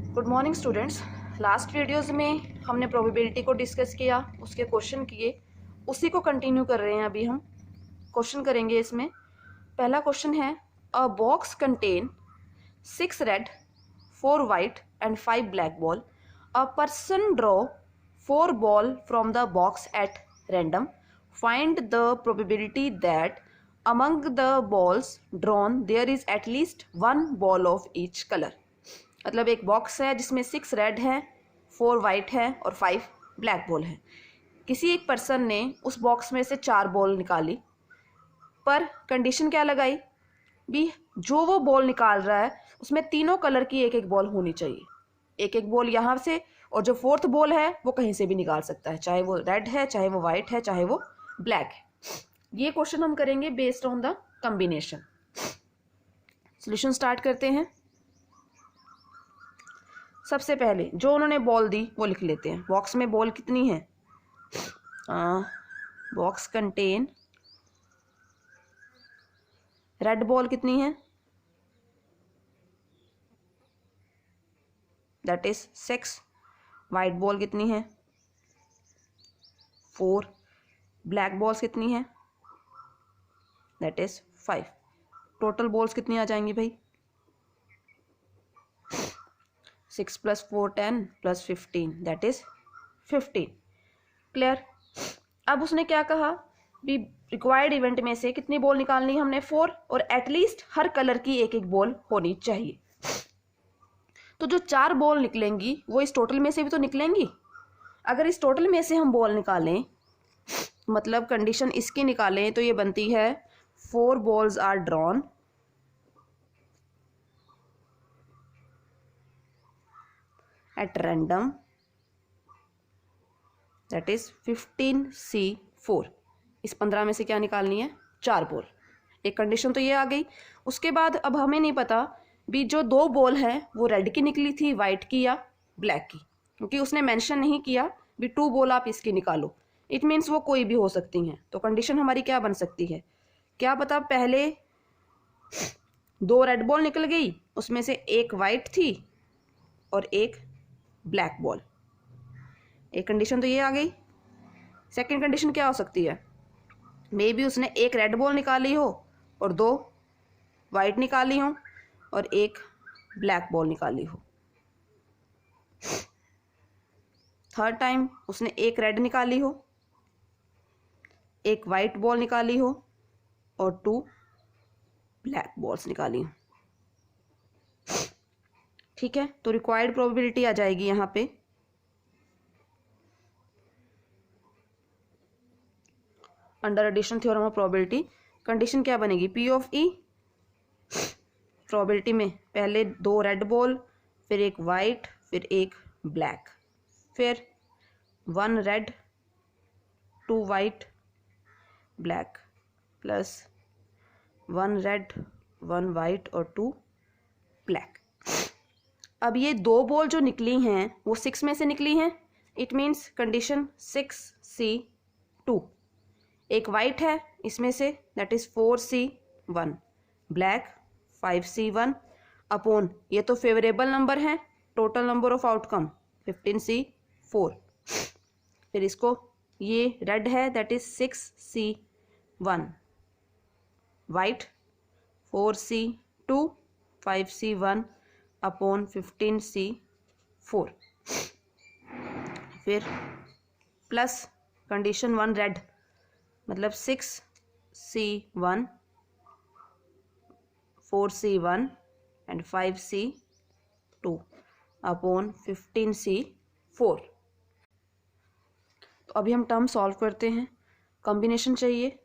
Good morning students. Last videos में हमने probability को डिस्कस किया, उसके क्वेश्चन किए, उसी को कंटिन्यू कर रहे हैं। अभी हम क्वेश्चन करेंगे। इसमें पहला क्वेश्चन है, अ box contain 6 red 4 white and 5 black ball. A person draw 4 ball from the box eight random. Find the probability that among the balls drawn there is at least 1 ball of each color। मतलब एक box है जिसमें 6 red है, 4 white है और 5 black ball है। किसी एक पर्सन ने उस बॉक्स में से 4 बॉल निकाली, पर कंडीशन क्या लगाई भी, जो वो बॉल निकाल रहा है उसमें तीनों कलर की एक एक बॉल होनी चाहिए। एक एक बॉल यहाँ से, और जो फोर्थ बॉल है वो कहीं से भी निकाल सकता है, चाहे वो रेड है, चाहे वो वाइट है, चाहे वो ब्लैक है। ये क्वेश्चन हम करेंगे based on the combination. Solution start करते हैं। सबसे पहले जो उन्होंने बॉल दी वो लिख लेते हैं। बॉक्स में बॉल कितनी है? बॉक्स कंटेन रेड बॉल कितनी है? That is 6। वाइट बॉल कितनी है? 4। ब्लैक बॉल्स कितनी है? That is 5। टोटल बॉल्स कितनी आ जाएंगी भाई? 6 + 4 10 + 15 दैट इज 15। क्लियर। अब उसने क्या कहा भी, रिक्वायर्ड इवेंट में से कितनी बॉल निकालनी है हमने? 4, और एटलीस्ट हर कलर की एक एक बॉल होनी चाहिए। तो जो 4 बॉल निकलेंगी वो इस टोटल में से भी तो निकलेंगी। अगर इस टोटल में से हम बॉल निकालें, मतलब कंडीशन इसकी निकालें, तो ये बनती है 4 balls are drawn at random that is 15C4। इस 15 में से क्या निकालनी है? 4 बॉल। एक कंडीशन तो ये आ गई। उसके बाद अब हमें नहीं पता भी जो 2 बॉल है वो रेड की निकली थी, वाइट की या ब्लैक की, क्योंकि उसने मेंशन नहीं किया भी 2 बॉल आप इसकी निकालो। इट मीन्स वो कोई भी हो सकती हैं। तो कंडीशन हमारी क्या बन सकती है? क्या पता पहले 2 रेड बॉल निकल गई, उसमें से एक वाइट थी और एक ब्लैक बॉल। एक कंडीशन तो ये आ गई। सेकंड कंडीशन क्या हो सकती है? मे बी उसने एक रेड बॉल निकाली हो और 2 वाइट निकाली हो और एक ब्लैक बॉल निकाली हो। थर्ड टाइम उसने एक रेड निकाली हो, एक वाइट बॉल निकाली हो और 2 ब्लैक बॉल्स निकाली हो। ठीक है, तो रिक्वायर्ड प्रोबेबिलिटी आ जाएगी यहाँ पे under addition theorem of probability. Condition क्या बनेगी? P of E। प्रोबेबिलिटी में पहले 2 रेड बॉल, फिर एक वाइट, फिर एक ब्लैक, फिर 1 red 2 white black plus 1 red 1 white और 2 ब्लैक। अब ये 2 बॉल जो निकली हैं वो 6 में से निकली हैं। It means condition 6C2। एक वाइट है इसमें से, that is 4C1। Black 5C1 upon, ये तो फेवरेबल नंबर है, total number of outcome 15C4। फिर इसको, ये रेड है that is 6C1, white 4C2 5C1 upon 15C4। फिर प्लस कंडीशन 1 रेड, मतलब 6C1 4C1 and 5C2 upon 15C4। तो अभी हम टर्म सॉल्व करते हैं। कॉम्बिनेशन चाहिए।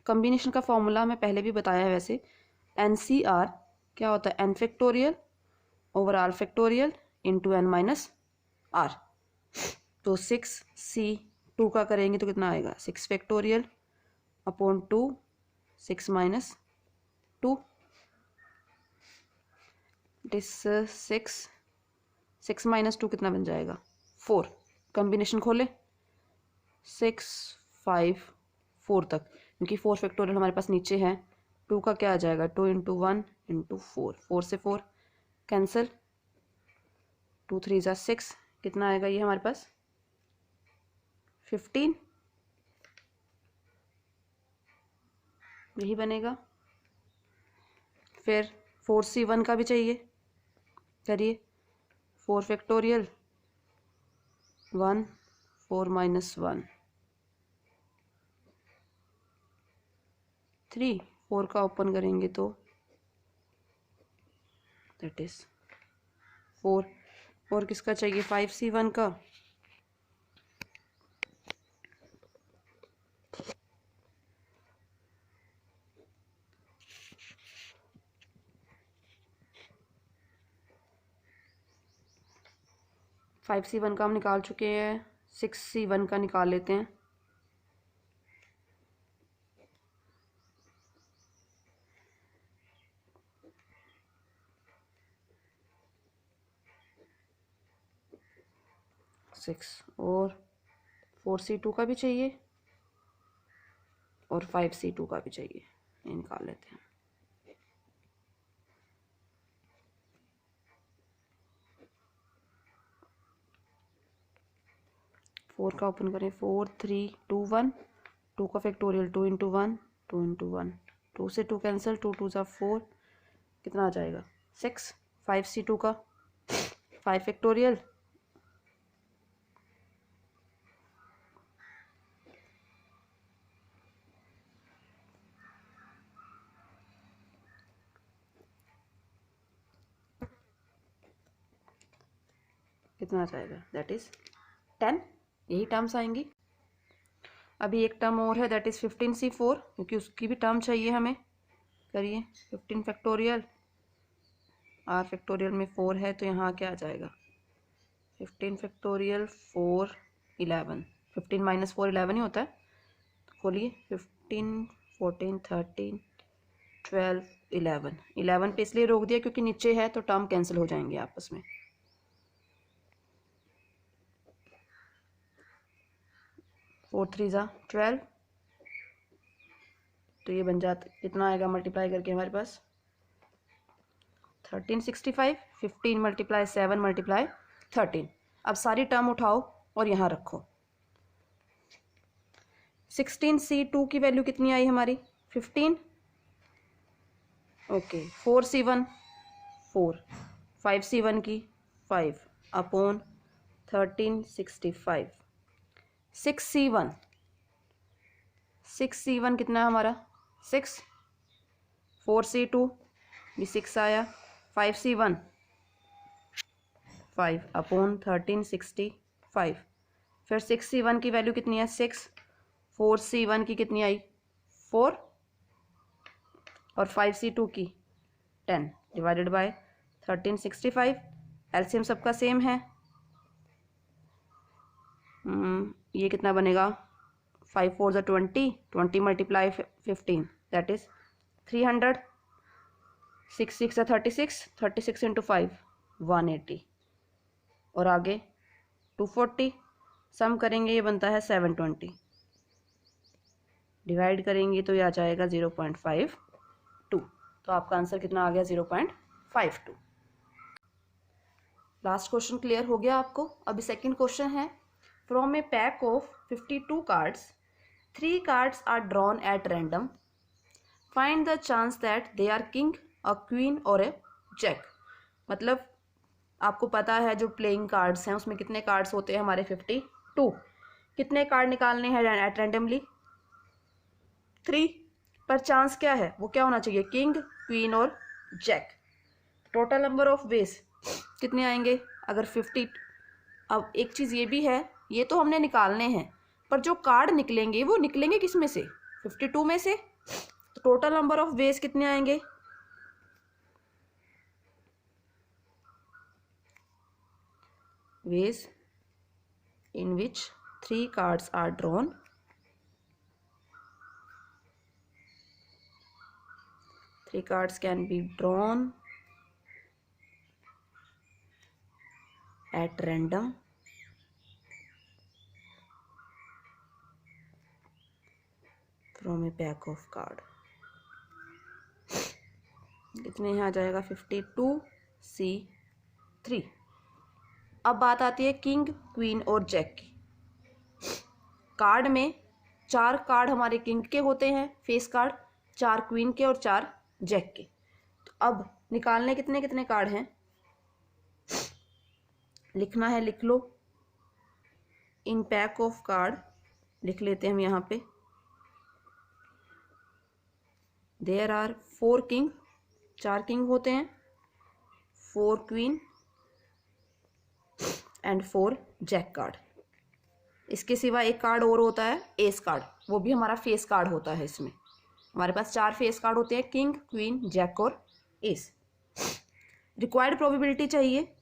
कॉम्बिनेशन का फॉर्मूला मैं पहले भी बताया है वैसे। NCR क्या होता है? n factorial over r factorial into n-r। तो 6C2 का करेंगे तो कितना आएगा? 6 फैक्टोरियल अपॉन 2 6 माइनस 2 इस 6 माइनस 2 कितना बन जाएगा? 4। कॉम्बिनेशन खोले 6 5 4 तक, क्योंकि 4 फैक्टोरियल हमारे पास नीचे है। 2 का क्या आ जाएगा? 2 × 1 × 4, 4 से 4 कैंसिल, 2 3 ज़ा 6, कितना आएगा ये हमारे पास 15, यही बनेगा। फिर 4C1 का भी चाहिए, करिए 4 फैक्टोरियल 1 4 माइनस 1 3, 4 का ओपन करेंगे तो दैट इज 4। और किसका चाहिए 5C1 का, का हम निकाल चुके हैं, 6C1 का निकाल लेते हैं। और 4C2 का भी चाहिए और 5C2 का भी चाहिए, ये निकाल लेते हैं। फोर का ओपन करें 4 3 2 1, 2 का फैक्टोरियल 2 इंटू 1 2 इंटू 1, 2 से 2 कैंसिल, 2 2 ज़ा 4, कितना आ जाएगा 6। 5C2 का 5 फैक्टोरियल कितना आ जाएगा दैट इज़ 10, यही टर्म्स आएंगी। अभी एक टर्म और है दैट इज़ 15C4, क्योंकि उसकी भी टर्म चाहिए हमें, करिए 15 फैक्टोरियल, आर फैक्टोरियल में 4 है तो यहाँ क्या आ जाएगा 15 फैक्टोरियल 4 11, 15 माइनस 4 11 ही होता है, तो खोलिए 15 14 13 12 11, 11 पे इसलिए रोक दिया क्योंकि नीचे है तो टर्म कैंसिल हो जाएंगे आपस में। 4 3 ज़ा 12, तो ये बन जाता, कितना आएगा मल्टीप्लाई करके हमारे पास 1365, 15 मल्टीप्लाई 7 मल्टीप्लाई 13। अब सारी टर्म उठाओ और यहाँ रखो। 16C2 की वैल्यू कितनी आई हमारी 15, ओके 4C1 4, 5C1 की 5 अपॉन 1365, 6C1 कितना है हमारा 6, 4C2 भी 6 आया, 5C1 5 अपॉन 1365, फिर 6C1 की वैल्यू कितनी है 6, 4C1 की कितनी आई 4 और 5C2 की 10 डिवाइडेड बाय 1365, एलसीएम सबका सेम है, ये कितना बनेगा 5 4 ज़ा 20, 20 मल्टीप्लाई 15 दैट इज़ 300, 6 6 ज़ा 36, 36 इंटू 5 180, और आगे 240, सम करेंगे ये बनता है 720, डिवाइड करेंगे तो ये आ जाएगा 0.52, तो आपका आंसर कितना आ गया 0.52। लास्ट क्वेश्चन क्लियर हो गया आपको। अभी सेकंड क्वेश्चन है, from a pack of 52 cards 3 cards are drawn at random, find the chance that they are king, a queen और ए जैक। मतलब आपको पता है जो प्लेइंग कार्ड्स हैं उसमें कितने कार्ड्स होते हैं हमारे 52, कितने कार्ड निकालने हैं एट रैंडमली 3, पर चांस क्या है, वो क्या होना चाहिए किंग क्वीन और jack. Total number of ways कितने आएंगे अगर 50। अब एक चीज़ ये भी है, ये तो हमने निकालने हैं पर जो कार्ड निकलेंगे वो निकलेंगे किस में से 52 में से, तो टोटल नंबर ऑफ वेज कितने आएंगे ways in which 3 cards are drawn, three cards can be drawn at random from a pack of card। कितने यहाँ आ जाएगा 52C3, अब बात आती है किंग, क्वीन और जैक की। कार्ड में 4 कार्ड हमारे किंग के होते हैं फेस कार्ड, 4 क्वीन के और 4 जैक के। तो अब निकालने कितने कितने कार्ड हैं, लिखना है, लिख लो। इन पैक ऑफ कार्ड लिख लेते हैं हम यहाँ पे। देयर आर 4 किंग, 4 किंग होते हैं, 4 क्वीन एंड 4 जैक कार्ड। इसके सिवा एक कार्ड और होता है एस कार्ड, वो भी हमारा फेस कार्ड होता है। इसमें हमारे पास 4 फेस कार्ड होते हैं, किंग, क्वीन, जैक और एस। रिक्वायर्ड प्रोबेबिलिटी चाहिए।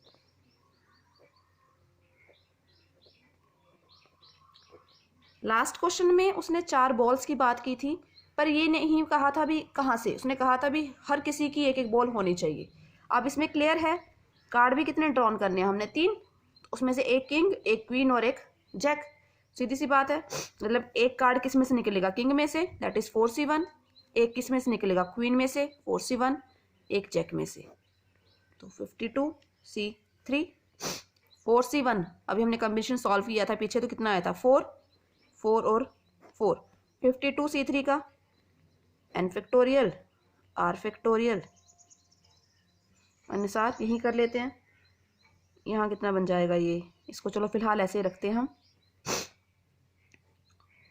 लास्ट क्वेश्चन में उसने 4 बॉल्स की बात की थी, पर ये नहीं कहा था भी कहाँ से, उसने कहा था भी हर किसी की एक एक बॉल होनी चाहिए। अब इसमें क्लियर है, कार्ड भी कितने ड्रॉन करने हैं हमने, 3, उसमें से एक किंग, एक क्वीन और एक जैक। सीधी सी बात है, मतलब एक कार्ड किस में से निकलेगा, किंग में से, दैट इज 4C1, एक किस में से निकलेगा, क्वीन में से 4C1, एक जैक में से, तो 52C3 4C1। अभी हमने कॉम्बिनेशन सॉल्व किया था पीछे, तो कितना आया था, 4 4 और 4, 52C3 का n फैक्टोरियल r फैक्टोरियल अनुसार यही कर लेते हैं। यहाँ कितना बन जाएगा ये, इसको चलो फिलहाल ऐसे रखते हैं हम।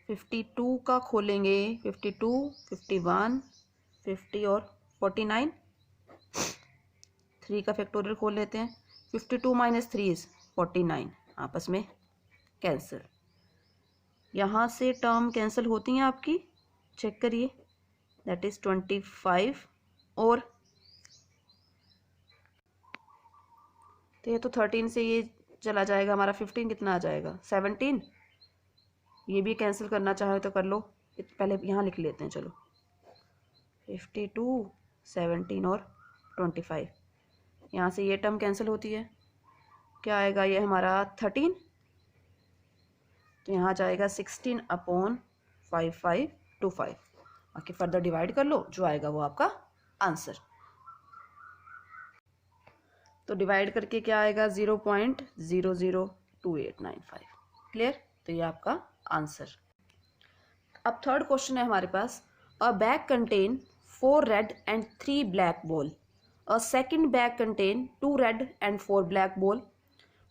52 का खोलेंगे, 52, 51, 50 और 49, 3 का फैक्टोरियल खोल लेते हैं। 52 - 3 इज 49, आपस में कैंसिल। यहाँ से टर्म कैंसिल होती हैं आपकी, चेक करिए, दैट इज 25 और तो ये तो 13 से ये चला जाएगा हमारा, 15 कितना आ जाएगा, 17। ये भी कैंसिल करना चाहे तो कर लो, पहले यहाँ लिख लेते हैं चलो, 52, 17 और 25। यहाँ से ये टर्म कैंसिल होती है, क्या आएगा ये हमारा 13, तो यहाँ जाएगा 16/5525। बाकी फर्दर डिवाइड कर लो, जो आएगा वो आपका आंसर। तो डिवाइड करके क्या आएगा, 0.002895। क्लियर, तो ये आपका आंसर। अब थर्ड क्वेश्चन है हमारे पास, a bag contain 4 red and 3 black ball, a second bag contain 2 red and 4 black ball,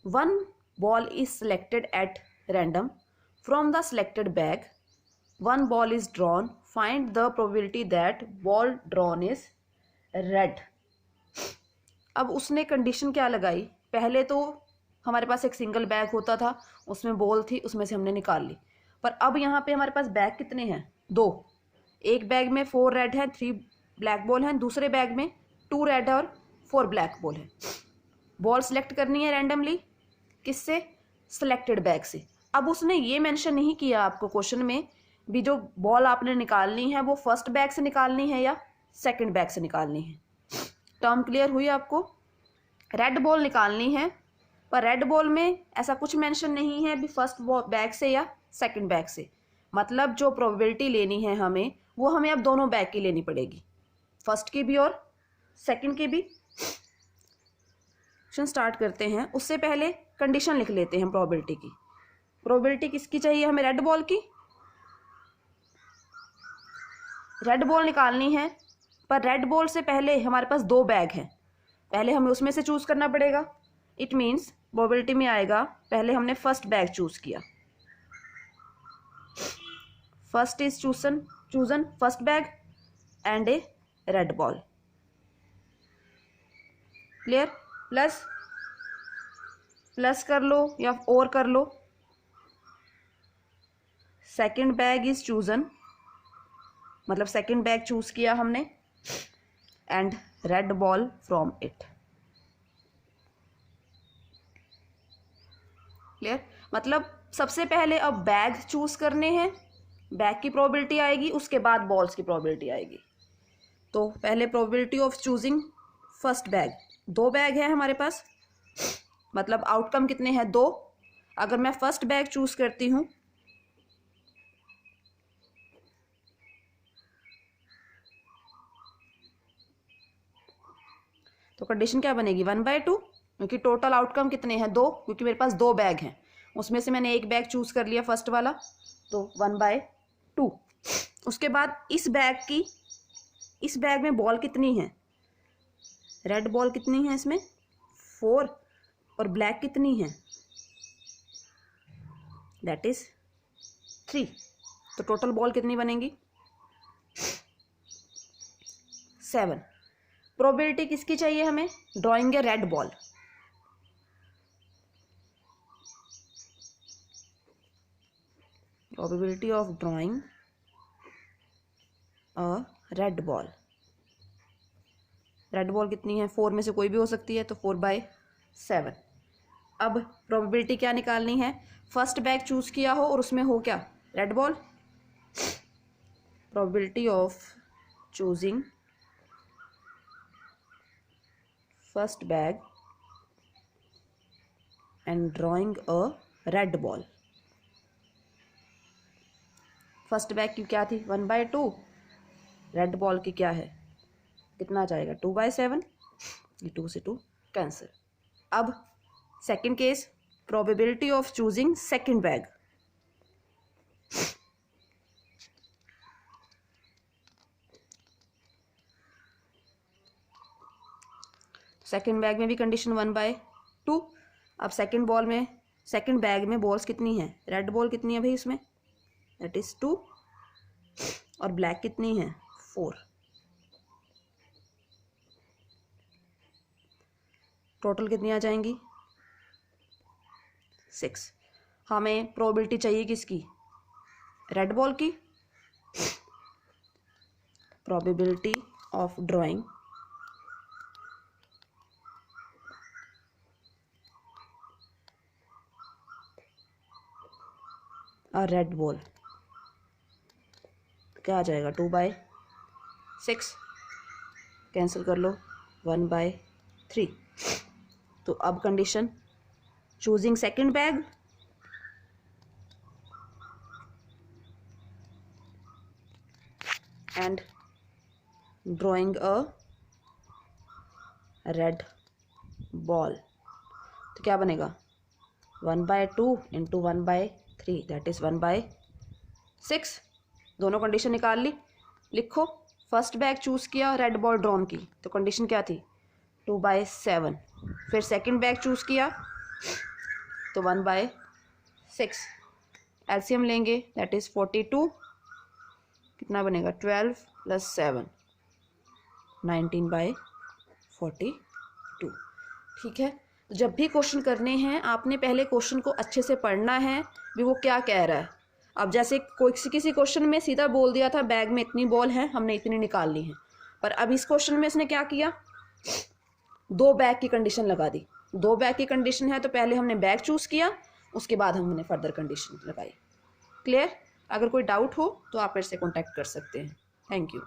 1 ball is selected at random from the selected bag, 1 ball is drawn, find the probability that ball drawn is red। अब उसने condition क्या लगाई, पहले तो हमारे पास एक single bag होता था, उसमें बॉल थी, उसमें से हमने निकाल ली, पर अब यहाँ पे हमारे पास बैग कितने हैं, 2। एक बैग में 4 रेड है, 3 ब्लैक बॉल हैं, दूसरे बैग में 2 रेड और 4 ब्लैक बॉल है। बॉल सिलेक्ट करनी है रैंडमली, किससे, सिलेक्टेड बैग से। अब उसने ये मेंशन नहीं किया आपको क्वेश्चन में भी जो बॉल आपने निकालनी है वो फर्स्ट बैग से निकालनी है या सेकंड बैग से निकालनी है। टर्म क्लियर हुई आपको, रेड बॉल निकालनी है, पर रेड बॉल में ऐसा कुछ मेंशन नहीं है भी फर्स्ट बैग से या सेकंड बैग से, मतलब जो प्रोबेबिलिटी लेनी है हमें, वो हमें अब दोनों बैग की लेनी पड़ेगी, फर्स्ट की भी और सेकंड की भी। स्टार्ट करते हैं, उससे पहले कंडीशन लिख लेते हैं प्रोबेबिलिटी की। प्रोबेबिलिटी किसकी चाहिए हमें, रेड बॉल की। रेड बॉल निकालनी है, पर रेड बॉल से पहले हमारे पास 2 बैग हैं, पहले हमें उसमें से चूज करना पड़ेगा। इट मीन्स प्रोबेबिलिटी में आएगा, पहले हमने फर्स्ट बैग चूज किया, first is chosen first bag and A red ball. Clear, plus कर लो या और कर लो, सेकंड बैग इज चूजन, मतलब सेकंड बैग चूज किया हमने, and red ball from it. Clear, मतलब सबसे पहले अब बैग चूज करने हैं, बैग की प्रोबेबिलिटी आएगी, उसके बाद बॉल्स की प्रोबेबिलिटी आएगी। तो पहले probability of choosing first bag, 2 bag है हमारे पास, मतलब आउटकम कितने हैं, 2। अगर मैं फर्स्ट बैग चूज करती हूं तो कंडीशन क्या बनेगी, 1/2, क्योंकि टोटल आउटकम कितने हैं 2, क्योंकि मेरे पास 2 बैग हैं, उसमें से मैंने एक बैग चूज कर लिया फर्स्ट वाला, तो 1/2। उसके बाद इस बैग में बॉल कितनी है, रेड बॉल कितनी है इसमें 4, और ब्लैक कितनी है दैट इज 3। तो टोटल बॉल कितनी बनेंगी 7। प्रोबेबिलिटी किसकी चाहिए हमें, drawing A red ball. Probability of drawing a red ball. Red ball कितनी है 4 में से कोई भी हो सकती है, तो 4/7। अब प्रोबेबिलिटी क्या निकालनी है, फर्स्ट बैग चूज किया हो और उसमें हो क्या red ball. Probability of choosing first bag and drawing a red ball. First bag की क्या थी 1/2, रेड बॉल की क्या है कितना जाएगा 2/7, ये 2 से 2 कैंसिल। अब second case, probability of choosing second bag. Second bag में भी कंडीशन 1/2। अब सेकेंड बैग में बॉल्स कितनी है, रेड बॉल कितनी है भाई इसमें दैट इज 2, और ब्लैक कितनी है 4। टोटल कितनी आ जाएंगी 6। हमें प्रोबेबिलिटी चाहिए किसकी, रेड बॉल की। प्रोबेबिलिटी ऑफ ड्राइंग और रेड बॉल क्या आ जाएगा 2/6, कैंसिल कर लो 1/3। तो अब condition choosing second bag and drawing a red ball, तो क्या बनेगा 1/2 इंटू 1/3 दैट इज 1/6। दोनों कंडीशन निकाल ली, लिखो। फर्स्ट बैग चूज किया, रेड बॉल ड्रॉन की, तो कंडीशन क्या थी 2/7। फिर सेकंड बैग चूज किया तो 1/6। एलसीएम लेंगे दैट इज 42, कितना बनेगा 12 + 7 19/42। ठीक है, तो जब भी क्वेश्चन करने हैं आपने पहले क्वेश्चन को अच्छे से पढ़ना है भी वो क्या कह रहा है। अब जैसे किसी क्वेश्चन में सीधा बोल दिया था बैग में इतनी बॉल है, हमने इतनी निकाल ली है, पर अब इस क्वेश्चन में इसने क्या किया 2 बैग की कंडीशन लगा दी। 2 बैग की कंडीशन है तो पहले हमने बैग चूज किया, उसके बाद हमने फर्दर कंडीशन लगाई। क्लियर? अगर कोई डाउट हो तो आप मेरे से कॉन्टैक्ट कर सकते हैं। Thank you.